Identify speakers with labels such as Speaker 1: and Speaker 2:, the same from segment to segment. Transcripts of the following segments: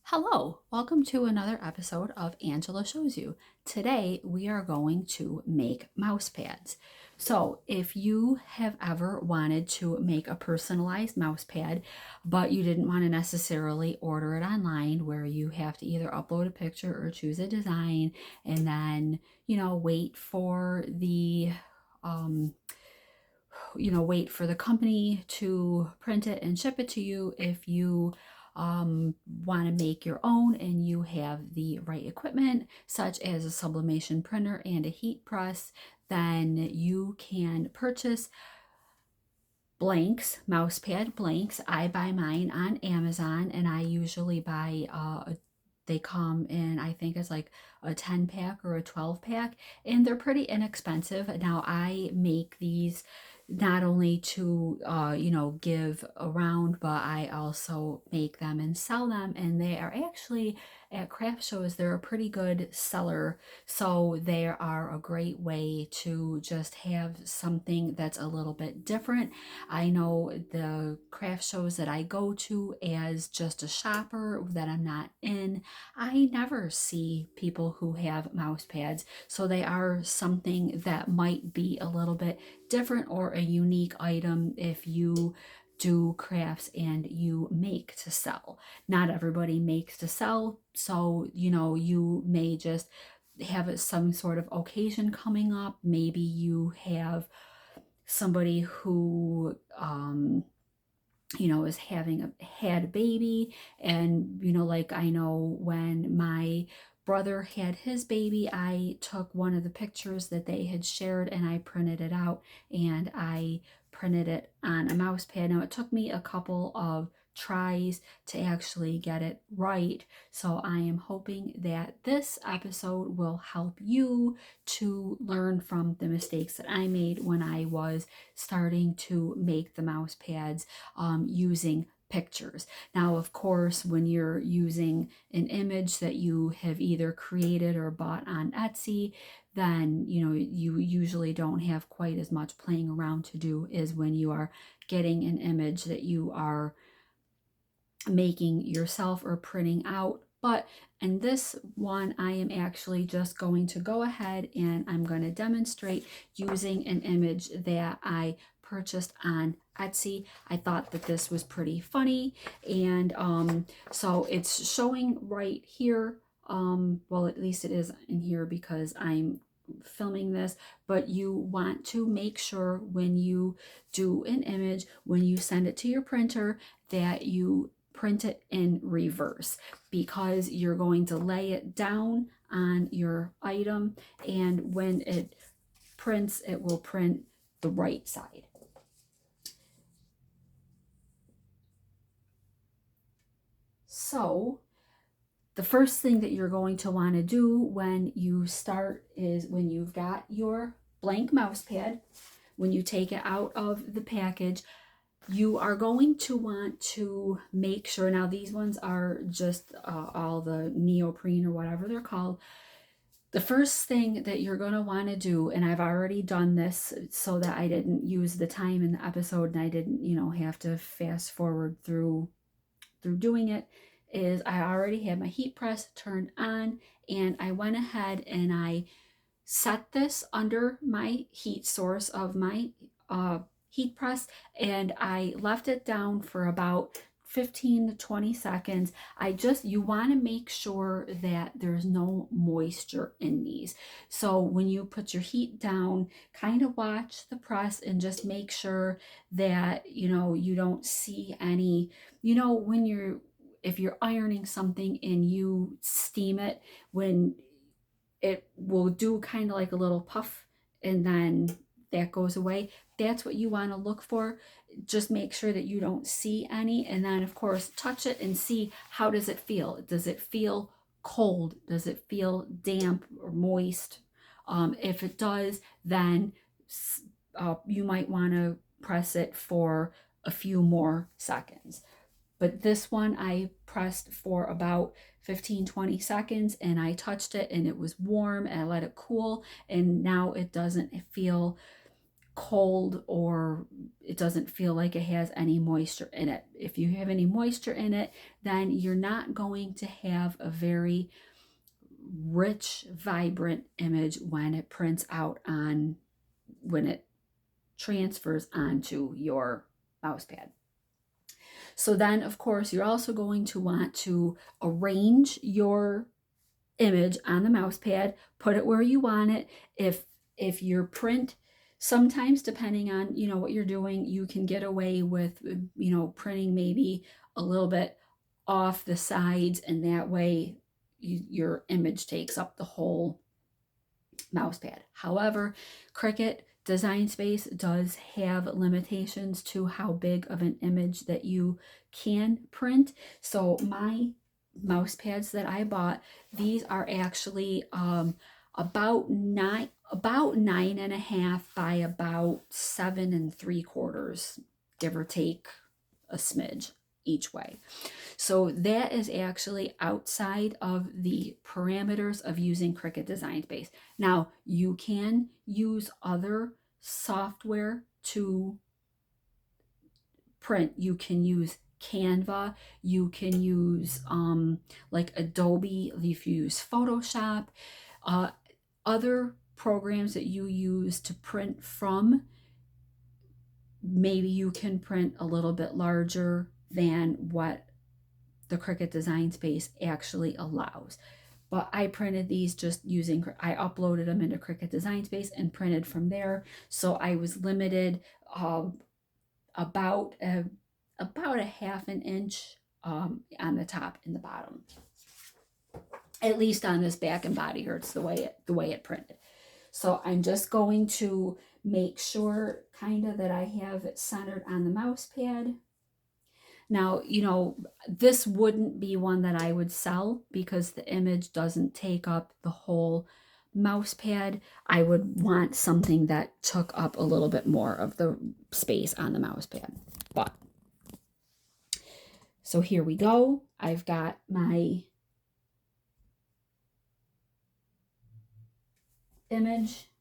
Speaker 1: Hello, welcome to another episode of Angela Shows You. Today we are going to make mouse pads. So if you have ever wanted to make a personalized mouse pad, but you didn't want to necessarily order it online where you have to either upload a picture or choose a design and then, wait for um, wait for the company to print it and ship it to you. If you want to make your own and you have the right equipment, such as a sublimation printer and a heat press, then you can purchase blanks, mouse pad blanks. I buy mine on Amazon, and I usually buy they come in, I think it's like a 10 pack or a 12 pack, and they're pretty inexpensive. Now I make these not only to give around, but I also make them and sell them, and they are actually at craft shows, they're a pretty good seller. So they are a great way to just have something that's a little bit different. I know the craft shows that I go to as just a shopper that I'm not in, I never see people who have mouse pads. So they are something that might be a little bit different or a unique item if you do crafts and you make to sell. Not everybody makes to sell, so you may just have some sort of occasion coming up. Maybe you have somebody who is had a baby, and like I know when my brother had his baby, I took one of the pictures that they had shared and I printed it out and I printed it on a mouse pad. Now it took me a couple of tries to actually get it right, so I am hoping that this episode will help you to learn from the mistakes that I made when I was starting to make the mouse pads using pictures. Now, of course, when you're using an image that you have either created or bought on Etsy, then you usually don't have quite as much playing around to do as when you are getting an image that you are making yourself or printing out. But in this one, I am actually just going to go ahead and I'm going to demonstrate using an image that I purchased on Etsy. I thought that this was pretty funny, and so it's showing right here. Well, at least it is in here because I'm filming this, but you want to make sure when you do an image, when you send it to your printer, that you print it in reverse, because you're going to lay it down on your item, and when it prints, it will print the right side. So the first thing that you're going to want to do when you start is, when you've got your blank mouse pad, when you take it out of the package, you are going to want to make sure, now these ones are just all the neoprene or whatever they're called. The first thing that you're going to want to do, and I've already done this so that I didn't use the time in the episode and I didn't, have to fast forward through doing it, is I already had my heat press turned on, and I went ahead and I set this under my heat source of my heat press, and I left it down for about 15 to 20 seconds. You want to make sure that there's no moisture in these. So when you put your heat down, kind of watch the press and just make sure that, you don't see any, when if you're ironing something and you steam it, when it will do kind of like a little puff and then that goes away. That's what you want to look for. Just make sure that you don't see any, and then of course touch it and see, how does it feel? Does it feel cold? Does it feel damp or moist? If it does, then you might want to press it for a few more seconds. But this one I pressed for about 15-20 seconds, and I touched it and it was warm, and I let it cool, and now it doesn't feel cold or it doesn't feel like it has any moisture in it. If you have any moisture in it, then you're not going to have a very rich, vibrant image when it prints out on, when it transfers onto your mouse pad. So then, of course, you're also going to want to arrange your image on the mouse pad, put it where you want it. If your print, sometimes depending on, you know, what you're doing, you can get away with, you know, printing maybe a little bit off the sides, and that way your image takes up the whole mouse pad. However, Cricut Design Space does have limitations to how big of an image that you can print. So my mouse pads that I bought, these are actually about 9.5 by about 7 3/4, give or take a smidge each way. So that is actually outside of the parameters of using Cricut Design Space. Now, you can use other software to print. You can use Canva, you can use like Adobe, if you use Photoshop, other programs that you use to print from. Maybe you can print a little bit larger than what the Cricut Design Space actually allows. But I printed these just using, I uploaded them into Cricut Design Space and printed from there. So I was limited about a 1/2 inch on the top and the bottom. At least on this back and body here, it's the way it printed. So I'm just going to make sure kind of that I have it centered on the mouse pad. Now, you know, this wouldn't be one that I would sell because the image doesn't take up the whole mouse pad. I would want something that took up a little bit more of the space on the mouse pad. But, so here we go. I've got my image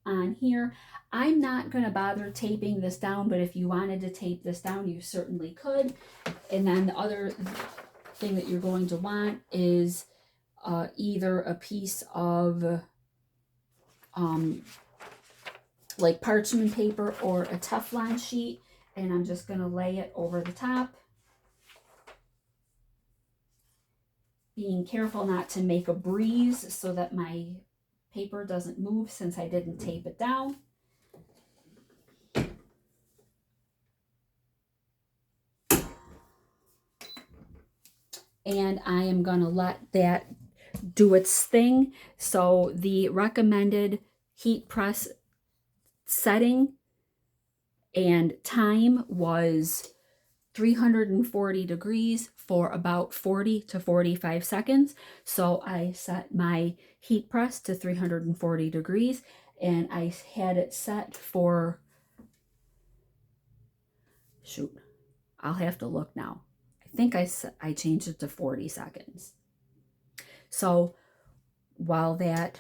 Speaker 1: on here. I'm not going to bother taping this down, but if you wanted to tape this down, you certainly could. And then the other thing that you're going to want is either a piece of like parchment paper or a Teflon sheet, and I'm just going to lay it over the top, being careful not to make a breeze so that my paper doesn't move since I didn't tape it down. And I am going to let that do its thing. So the recommended heat press setting and time was 340 degrees for about 40 to 45 seconds. So I set my heat press to 340 degrees and I had it set for, shoot, I'll have to look now. I think I changed it to 40 seconds. So while that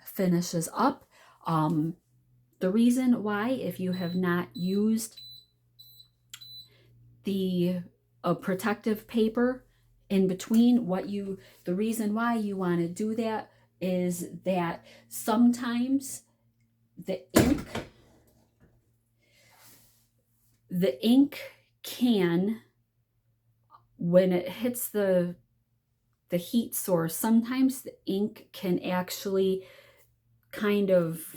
Speaker 1: finishes up, the reason why, if you have not used the protective paper in between, the reason why you want to do that is that sometimes the ink can, when it hits the heat source, sometimes the ink can actually kind of,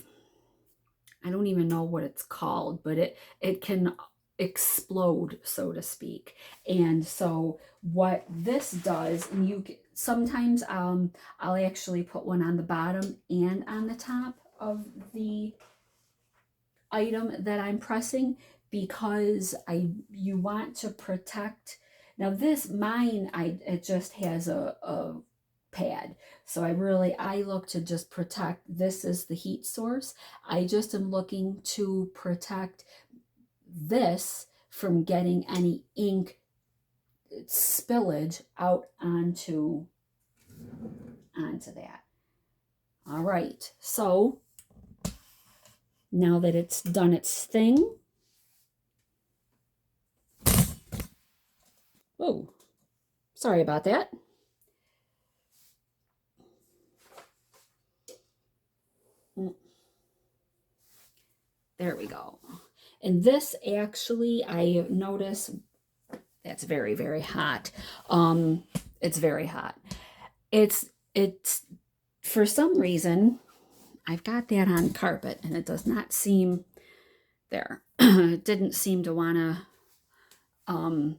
Speaker 1: I don't even know what it's called, but it can explode, so to speak. And so what this does, and you sometimes I'll actually put one on the bottom and on the top of the item that I'm pressing, because you want to protect. Now this, mine, it just has a pad. So I look to just protect, this is the heat source. I just am looking to protect this from getting any ink spillage out onto that. All right, so Now that it's done its thing. Oh, sorry about that. There we go. And this actually, I notice that's very, very hot. It's very hot. It's for some reason, I've got that on carpet and it does not seem there. It didn't seem to want to,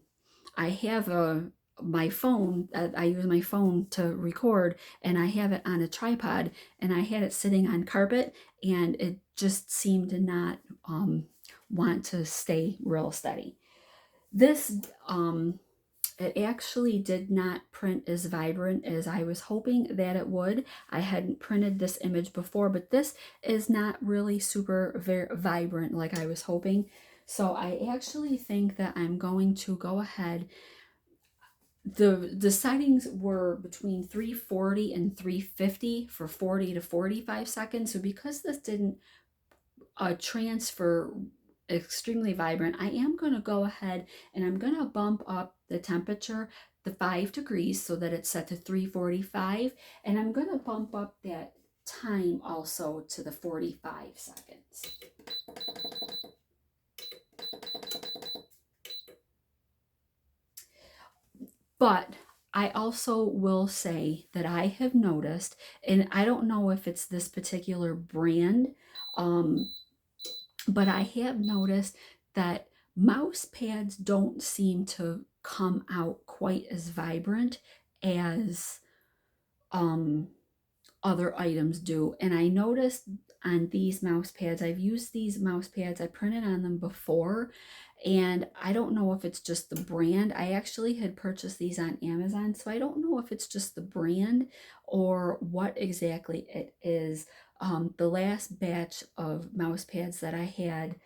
Speaker 1: I have my phone, I use my phone to record, and I have it on a tripod, and I had it sitting on carpet, and it just seemed to not want to stay real steady. This it actually did not print as vibrant as I was hoping that it would. I hadn't printed this image before, but this is not really super very vibrant like I was hoping. So I actually think that I'm going to go ahead. The settings were between 340 and 350 for 40 to 45 seconds. So because this didn't transfer extremely vibrant, I am going to go ahead and I'm going to bump up the temperature the 5 degrees so that it's set to 345, and I'm going to bump up that time also to the 45 seconds. But I also will say that I have noticed, and I don't know if it's this particular brand, but I have noticed that mouse pads don't seem to come out quite as vibrant as other items do. And I noticed on these mouse pads, I've used these mouse pads, I printed on them before, and I don't know if it's just the brand. I actually had purchased these on Amazon, so I don't know if it's just the brand or what exactly it is. The last batch of mouse pads that I had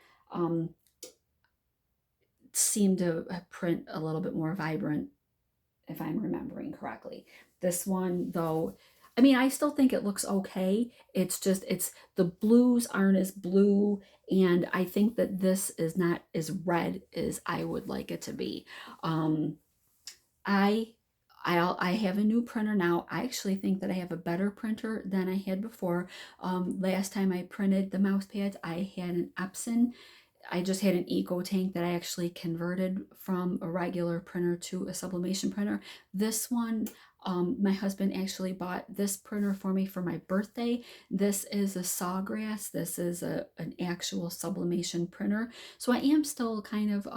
Speaker 1: seemed to print a little bit more vibrant, if I'm remembering correctly. This one, though, I mean, I still think it looks okay. It's just, it's the blues aren't as blue, and I think that this is not as red as I would like it to be. Um, I I have a new printer now. I actually think that I have a better printer than I had before. Last time I printed the mouse pads, I had an Epson. I just had an eco tank that I actually converted from a regular printer to a sublimation printer. This one, my husband actually bought this printer for me for my birthday. This is a Sawgrass. This is an actual sublimation printer. So I am still kind of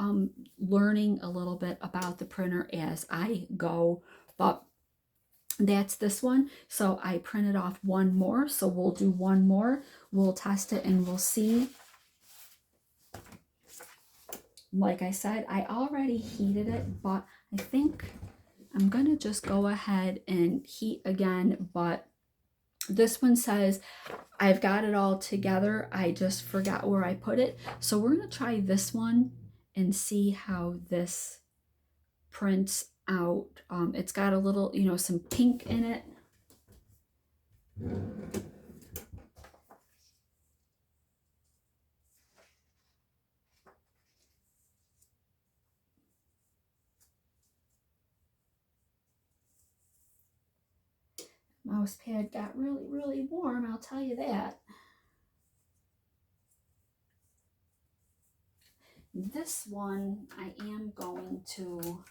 Speaker 1: learning a little bit about the printer as I go, but that's this one. So I printed off one more. So we'll do one more. We'll test it and we'll see. Like I said, I already heated it, but I think I'm gonna just go ahead and heat again. But this one says I've got it all together, I just forgot where I put it. So we're gonna try this one and see how this prints out. It's got a little, you know, some pink in it. Mouse pad got really, really warm, I'll tell you that. This one I am going to,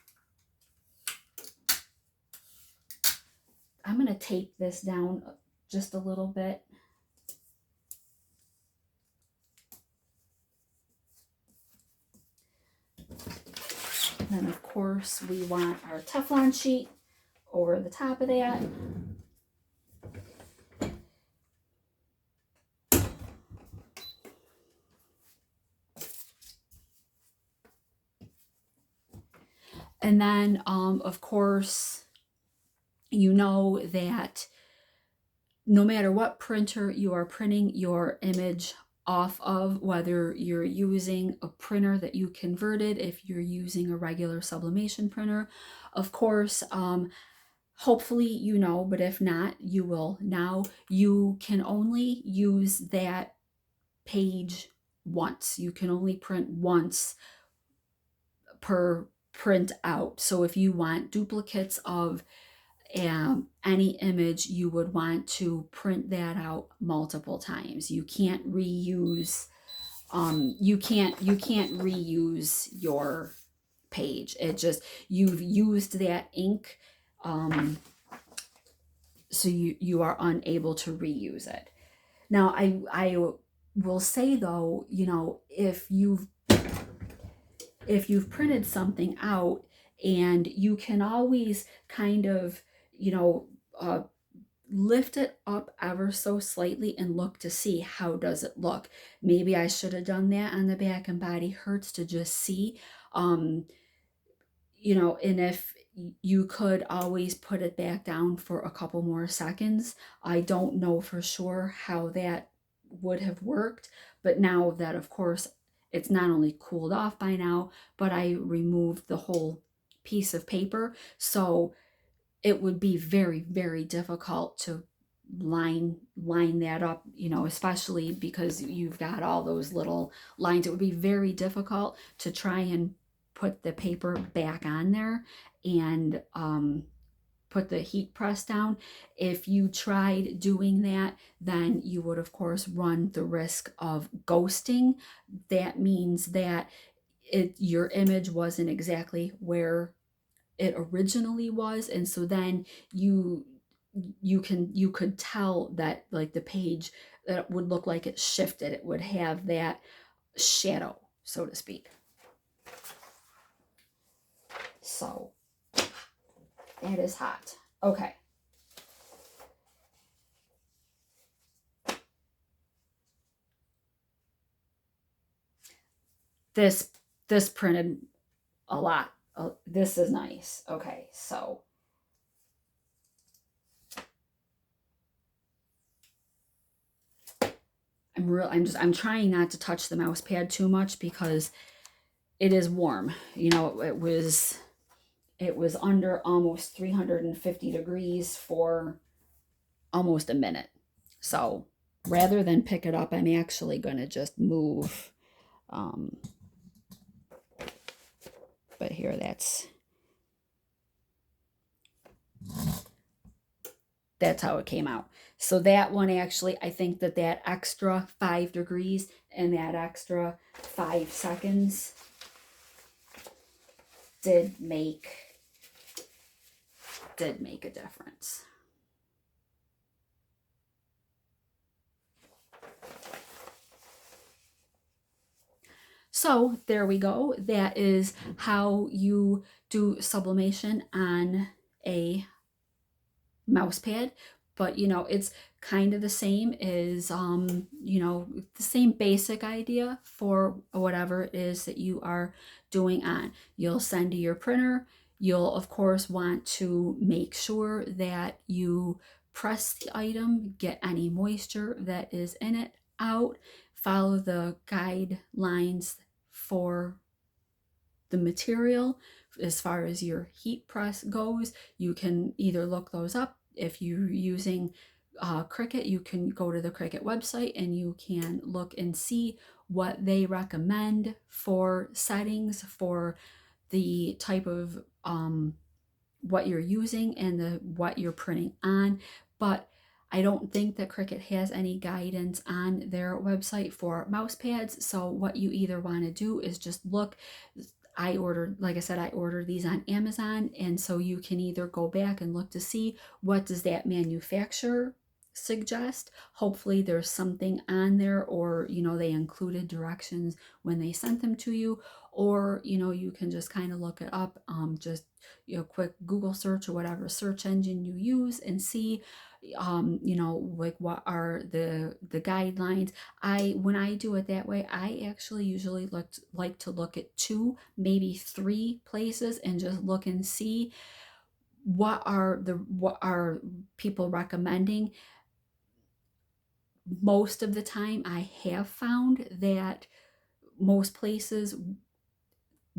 Speaker 1: I'm going to tape this down just a little bit. And then of course we want our Teflon sheet over the top of that. And then, of course, you know that no matter what printer you are printing your image off of, whether you're using a printer that you converted, if you're using a regular sublimation printer, of course, hopefully you know, but if not, you will now. You can only use that page once. You can only print once per print out. So if you want duplicates of any image, you would want to print that out multiple times. You can't reuse you can't reuse your page. It just, you've used that ink, so you are unable to reuse it. Now I will say though, if you've printed something out, and you can always kind of, uh, lift it up ever so slightly and look to see how does it look. Maybe I should have done that on the Back and Body Hurts to just see. um and if you could always put it back down for a couple more seconds. I don't know for sure how that would have worked, but now that, of course, it's not only cooled off by now, but I removed the whole piece of paper, so it would be very, very difficult to line that up, especially because you've got all those little lines. It would be very difficult to try and put the paper back on there and put the heat press down. If you tried doing that, then you would, of course, run the risk of ghosting. That means that your image wasn't exactly where it originally was, and so then you could tell that, like, the page, that would look like it shifted. It would have that shadow, so to speak. So that is hot. Okay. This printed a lot. This is nice. Okay, so I'm trying not to touch the mouse pad too much because it is warm. It was under almost 350 degrees for almost a minute. So rather than pick it up, I'm actually going to just move. But here, that's how it came out. So that one, actually, I think that extra 5 degrees and that extra 5 seconds did make a difference. So there we go. That is how you do sublimation on a mouse pad. But it's kind of the same as the same basic idea for whatever it is that you are doing on. You'll send to your printer. You'll, of course, want to make sure that you press the item, get any moisture that is in it out, follow the guidelines for the material. As far as your heat press goes, you can either look those up. If you're using Cricut, you can go to the Cricut website and you can look and see what they recommend for settings for the type of what you're using and what you're printing on. But I don't think that Cricut has any guidance on their website for mouse pads. So what you either want to do is just look. Like I said, I ordered these on Amazon, and so you can either go back and look to see what does that manufacturer suggest. Hopefully there's something on there, or they included directions when they sent them to you, or you can just kind of look it up, just quick Google search or whatever search engine you use, and see like what are the guidelines. When I do it that way, I actually usually like to look at 2, maybe 3 places and just look and see what are people recommending. Most of the time I have found that most places,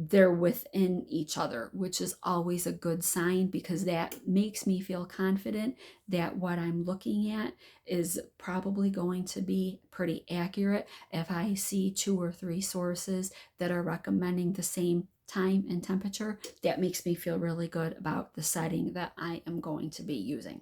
Speaker 1: they're within each other, which is always a good sign, because that makes me feel confident that what I'm looking at is probably going to be pretty accurate. If I see 2 or 3 sources that are recommending the same time and temperature, that makes me feel really good about the setting that I am going to be using.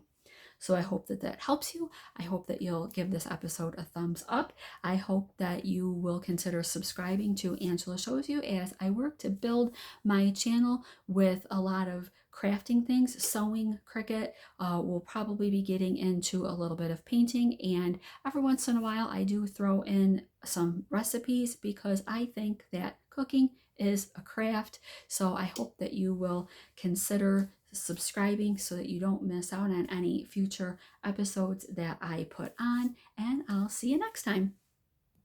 Speaker 1: So I hope that that helps you. I hope that you'll give this episode a thumbs up. I hope that you will consider subscribing to Angela Shows You as I work to build my channel with a lot of crafting things, sewing, Cricut. We'll probably be getting into a little bit of painting, and every once in a while I do throw in some recipes, because I think that cooking is a craft. So I hope that you will consider subscribing so that you don't miss out on any future episodes that I put on, and I'll see you next time.